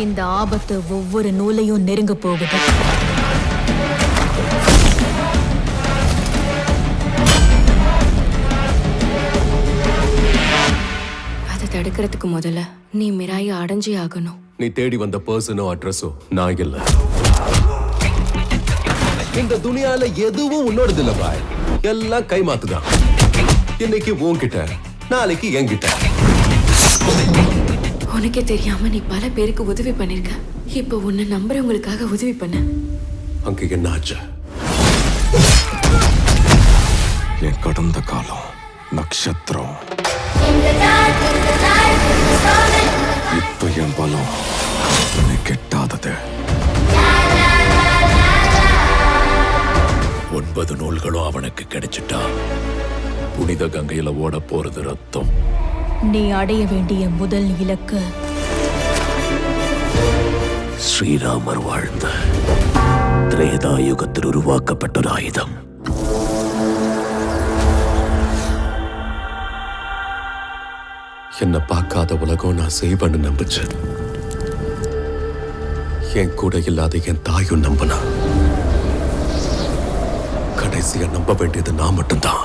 இந்த ஆபத்து ஒவ்வொரு நூலையும் நெருங்க போகுது. அதை தடுக்கிறதுக்கு முதல்ல நீ மிராயை அடைஞ்சே ஆகணும். நீ தேடி வந்த பர்சனோ அட்ரஸோ நான் இல்ல. இந்த துனியால எதுவும் உன்னோடது இல்ல பாய். எல்லாம் கைமாத்துதான். இன்னைக்கு உன்கிட்ட, நாளைக்கு என்கிட்ட. உனக்கே தெரியாம நீ பல பேருக்கு உதவி பண்ணிருக்க. இப்ப உன்னை நம்புறவங்களுக்காக உதவி பண்ண. அங்க என்ன ஆச்சு? என் கடந்த காலம் நட்சத்திரம். இப்ப என் பலம் கெட்டாதது. 9 நூல்களும் அவனுக்கு கிடைச்சிட்டா புனித கங்கையில ஓட போறது ரத்தம். நீ அடைய வேண்டிய முதல் இலக்கு ஸ்ரீராமர் வாழ்ந்த திரேதா யுகத்தில் உருவாக்கப்பட்ட ஒரு ஆயுதம். என்ன பார்க்காத உலகம் நான் செய்வேன்னு நம்புச்சு. என் கூட இல்லாத என் தாயும் நம்பினா. கடைசியா நம்ப வேண்டியது நான் மட்டும்தான்.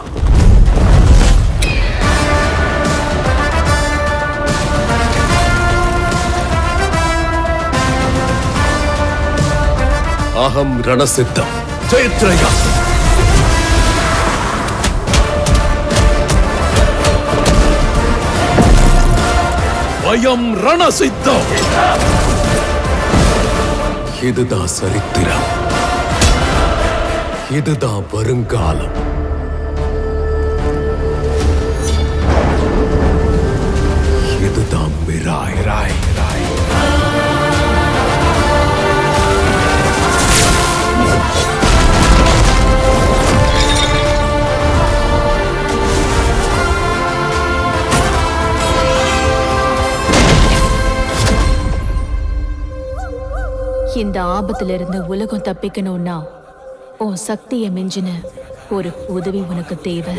அகம் ரணசித்தம் ஜெயத்ரயா. வயம் ரணசித்தம். இதுதான் சரித்திரம். இதுதான் வருங்காலம். இதுதான் மிராய். ராய் ராய். இந்த ஆபத்திலிருந்து உலகம் தப்பிக்கணும்னா உன் சக்தியை மிஞ்சின ஒரு உதவி உனக்கு தேவை.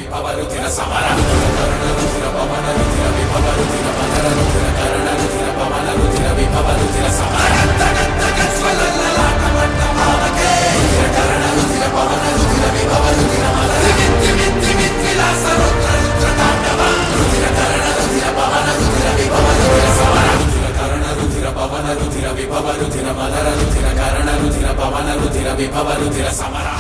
Ruthira Vipava Ruthira Madara Ruthira Karana Ruthira Pavana Ruthira Vipava Ruthira Samara.